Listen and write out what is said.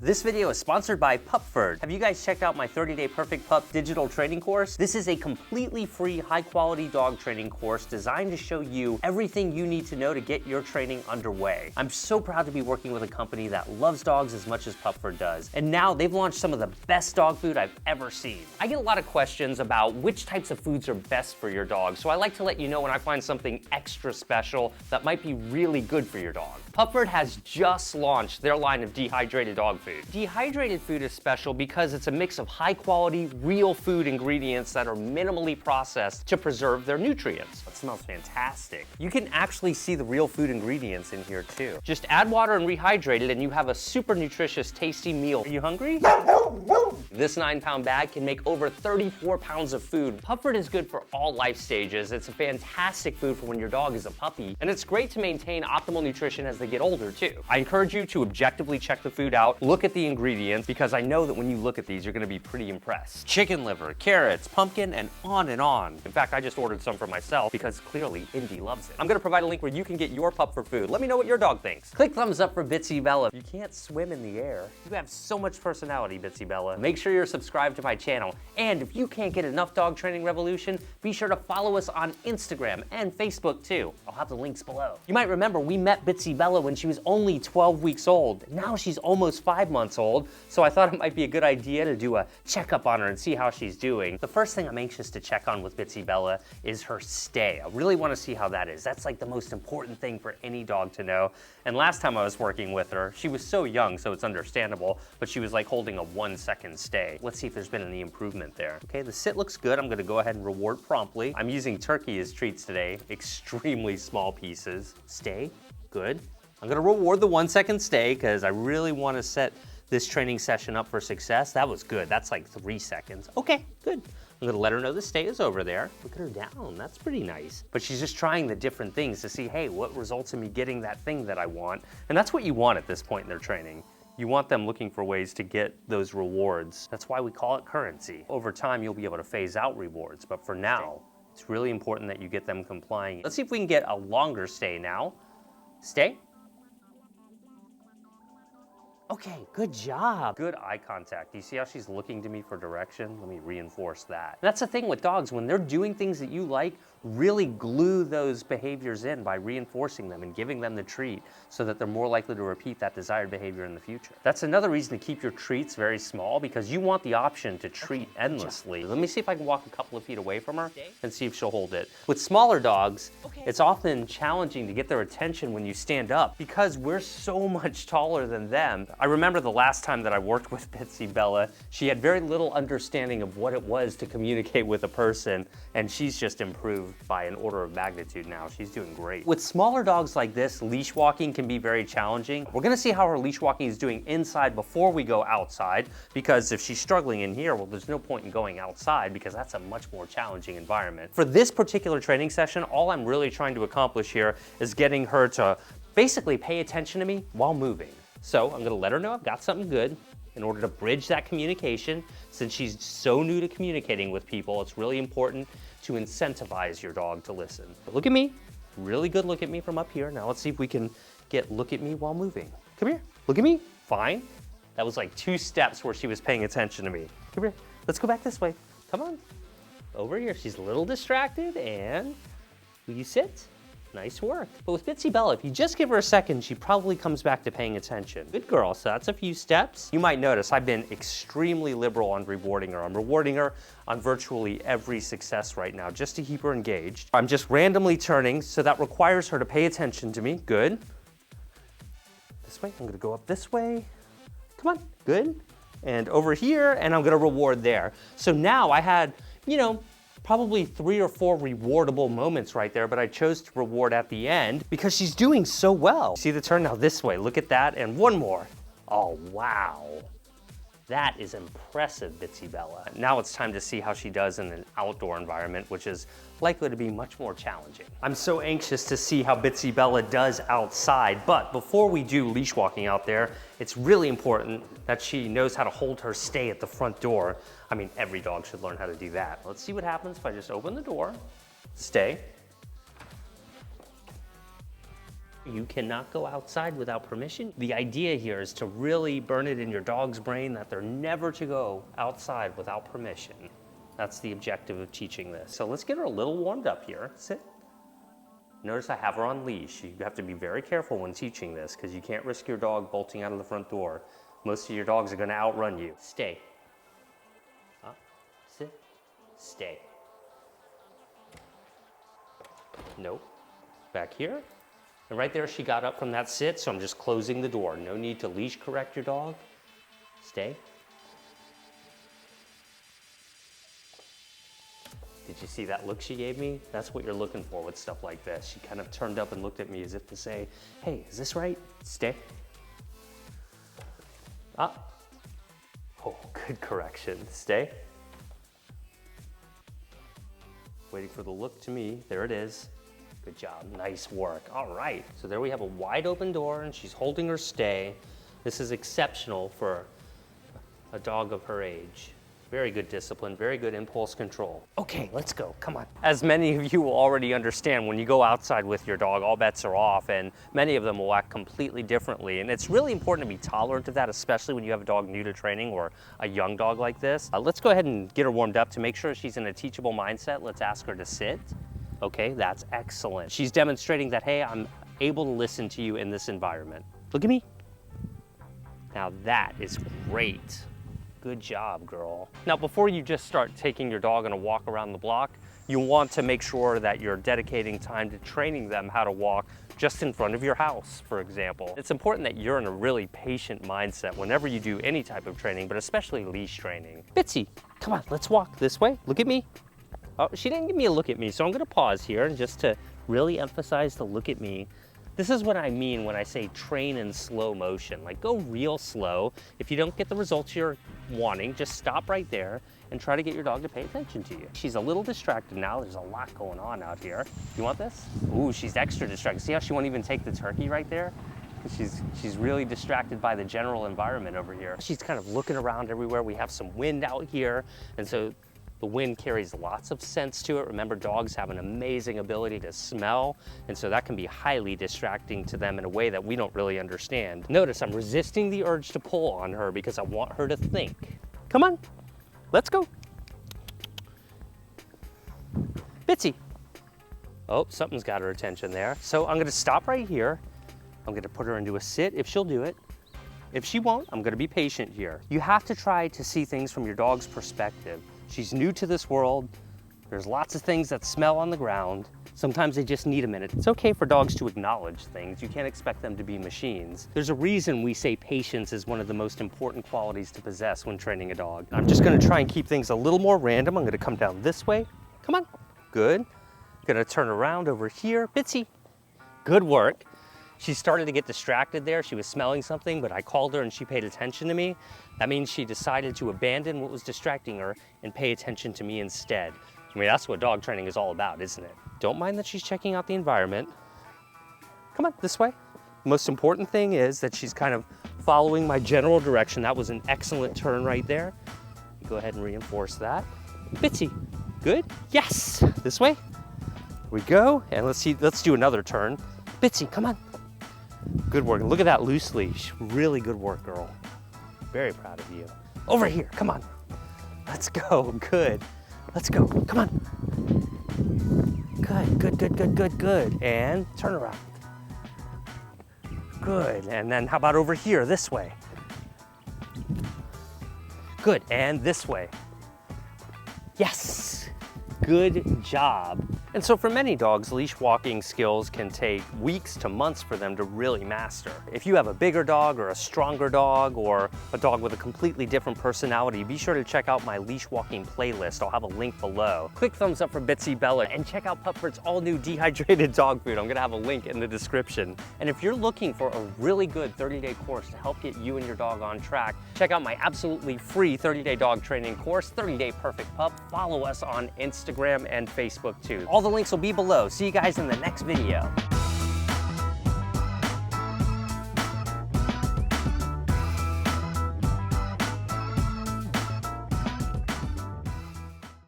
This video is sponsored by Pupford. Have you guys checked out my 30-day Perfect Pup digital training course? This is a completely free, high-quality dog training course designed to show you everything you need to know to get your training underway. I'm so proud to be working with a company that loves dogs as much as Pupford does. And now they've launched some of the best dog food I've ever seen. I get a lot of questions about which types of foods are best for your dog, so I like to let you know when I find something extra special that might be really good for your dog. Pupford has just launched their line of dehydrated dog food. Dehydrated food is special because it's a mix of high-quality, real food ingredients that are minimally processed to preserve their nutrients. That smells fantastic. You can actually see the real food ingredients in here too. Just add water and rehydrate it and you have a super nutritious, tasty meal. Are you hungry? This 9-pound bag can make over 34 pounds of food. Pupford is good for all life stages. It's a fantastic food for when your dog is a puppy, and it's great to maintain optimal nutrition as they get older too. I encourage you to objectively check the food out, look at the ingredients, because I know that when you look at these, you're gonna be pretty impressed. Chicken liver, carrots, pumpkin, and on and on. In fact, I just ordered some for myself because clearly Indy loves it. I'm gonna provide a link where you can get your Pupford food. Let me know what your dog thinks. Click thumbs up for Bitsy Bella. You can't swim in the air. You have so much personality, Bitsy Bella. Make sure you're subscribed to my channel. And if you can't get enough Dog Training Revolution, be sure to follow us on Instagram and Facebook too. I'll have the links below. You might remember we met Bitsy Bella when she was only 12 weeks old. Now she's almost 5 months old, so I thought it might be a good idea to do a checkup on her and see how she's doing. The first thing I'm anxious to check on with Bitsy Bella is her stay. I really want to see how that is. That's like the most important thing for any dog to know. And last time I was working with her, she was so young, so it's understandable, but she was like holding a 1-second stay. Let's see if there's been any improvement there. Okay, the sit looks good. I'm gonna go ahead and reward promptly. I'm using turkey as treats today, extremely small pieces. Stay, good. I'm gonna reward the 1-second stay because I really wanna set this training session up for success. That was good, that's like 3 seconds. Okay, good. I'm gonna let her know the stay is over there. Look at her down, that's pretty nice. But she's just trying the different things to see, hey, what results in me getting that thing that I want? And that's what you want at this point in their training. You want them looking for ways to get those rewards. That's why we call it currency. Over time, you'll be able to phase out rewards, but for now, it's really important that you get them complying. Let's see if we can get a longer stay now. Stay. Okay, good job. Good eye contact. You see how she's looking to me for direction? Let me reinforce that. That's the thing with dogs. When they're doing things that you like, really glue those behaviors in by reinforcing them and giving them the treat so that they're more likely to repeat that desired behavior in the future. That's another reason to keep your treats very small because you want the option to treat endlessly. Let me see if I can walk a couple of feet away from her and see if she'll hold it. With smaller dogs, it's often challenging to get their attention when you stand up because we're so much taller than them. I remember the last time that I worked with Bitsy Bella, she had very little understanding of what it was to communicate with a person, and she's just improved by an order of magnitude now. She's doing great. With smaller dogs like this, leash walking can be very challenging. We're gonna see how her leash walking is doing inside before we go outside, because if she's struggling in here, well, there's no point in going outside because that's a much more challenging environment. For this particular training session, all I'm really trying to accomplish here is getting her to basically pay attention to me while moving. So I'm gonna let her know I've got something good in order to bridge that communication. Since she's so new to communicating with people, it's really important to incentivize your dog to listen. But look at me, really good look at me from up here. Now let's see if we can get look at me while moving. Come here, look at me, fine. That was like 2 steps where she was paying attention to me. Come here, let's go back this way. Come on, over here. She's a little distracted and will you sit? Nice work. But with Bitsy Bella, if you just give her a second, she probably comes back to paying attention. Good girl, so that's a few steps. You might notice I've been extremely liberal on rewarding her. I'm rewarding her on virtually every success right now, just to keep her engaged. I'm just randomly turning, so that requires her to pay attention to me. Good. This way, I'm gonna go up this way. Come on, good. And over here, and I'm gonna reward there. So now I had, probably 3 or 4 rewardable moments right there, but I chose to reward at the end because she's doing so well. See the turn? Now this way, look at that, and one more. Oh, wow. That is impressive, Bitsy Bella. Now it's time to see how she does in an outdoor environment, which is likely to be much more challenging. I'm so anxious to see how Bitsy Bella does outside, but before we do leash walking out there, it's really important that she knows how to hold her stay at the front door. I mean, every dog should learn how to do that. Let's see what happens if I just open the door, stay. You cannot go outside without permission. The idea here is to really burn it in your dog's brain that they're never to go outside without permission. That's the objective of teaching this. So let's get her a little warmed up here. Sit. Notice I have her on leash. You have to be very careful when teaching this because you can't risk your dog bolting out of the front door. Most of your dogs are going to outrun you. Stay. Up, sit, stay. Nope. Back here. And right there she got up from that sit, so I'm just closing the door. No need to leash correct your dog. Stay. Did you see that look she gave me? That's what you're looking for with stuff like this. She kind of turned up and looked at me as if to say, hey, is this right? Stay. Up. Oh, good correction. Stay. Waiting for the look to me. There it is. Good job. Nice work. All right. So there we have a wide open door and she's holding her stay. This is exceptional for a dog of her age. Very good discipline, very good impulse control. Okay, let's go, come on. As many of you will already understand, when you go outside with your dog, all bets are off, and many of them will act completely differently. And it's really important to be tolerant of that, especially when you have a dog new to training or a young dog like this. Let's go ahead and get her warmed up. To make sure she's in a teachable mindset, let's ask her to sit. Okay, that's excellent. She's demonstrating that, hey, I'm able to listen to you in this environment. Look at me. Now that is great. Good job, girl. Now, before you just start taking your dog on a walk around the block, you want to make sure that you're dedicating time to training them how to walk just in front of your house, for example. It's important that you're in a really patient mindset whenever you do any type of training, but especially leash training. Bitsy, come on, let's walk this way. Look at me. Oh, she didn't give me a look at me, so I'm gonna pause here and just to really emphasize the look at me. This is what I mean when I say train in slow motion. Like, go real slow. If you don't get the results you're wanting, just stop right there and try to get your dog to pay attention to you. She's a little distracted now. There's a lot going on out here. You want this? Ooh, she's extra distracted. See how she won't even take the turkey right there? She's really distracted by the general environment over here. She's kind of looking around everywhere. We have some wind out here, and so the wind carries lots of scents to it. Remember, dogs have an amazing ability to smell, and so that can be highly distracting to them in a way that we don't really understand. Notice I'm resisting the urge to pull on her because I want her to think. Come on, let's go. Bitsy. Oh, something's got her attention there. So I'm gonna stop right here. I'm gonna put her into a sit if she'll do it. If she won't, I'm gonna be patient here. You have to try to see things from your dog's perspective. She's new to this world. There's lots of things that smell on the ground. Sometimes they just need a minute. It's okay for dogs to acknowledge things. You can't expect them to be machines. There's a reason we say patience is one of the most important qualities to possess when training a dog. I'm just gonna try and keep things a little more random. I'm gonna come down this way. Come on, good. Gonna turn around over here. Bitsy, good work. She started to get distracted there. She was smelling something, but I called her and she paid attention to me. That means she decided to abandon what was distracting her and pay attention to me instead. I mean, that's what dog training is all about, isn't it? Don't mind that she's checking out the environment. Come on, this way. Most important thing is that she's kind of following my general direction. That was an excellent turn right there. Go ahead and reinforce that. Bitsy, good? Yes, this way. Here we go, and let's do another turn. Bitsy, come on. Good work. Look at that loose leash. Really good work, girl. Very proud of you. Over here, come on. Let's go, good. Let's go, come on. Good, good, good, good, good, good. And turn around. Good, and then how about over here, this way? Good, and this way. Yes, good job. And so for many dogs, leash walking skills can take weeks to months for them to really master. If you have a bigger dog or a stronger dog or a dog with a completely different personality, be sure to check out my leash walking playlist. I'll have a link below. Quick thumbs up for Bitsy Bella and check out Pupford's all new dehydrated dog food. I'm gonna have a link in the description. And if you're looking for a really good 30-day course to help get you and your dog on track, check out my absolutely free 30-day dog training course, 30-Day Perfect Pup. Follow us on Instagram and Facebook too. All the links will be below. See you guys in the next video.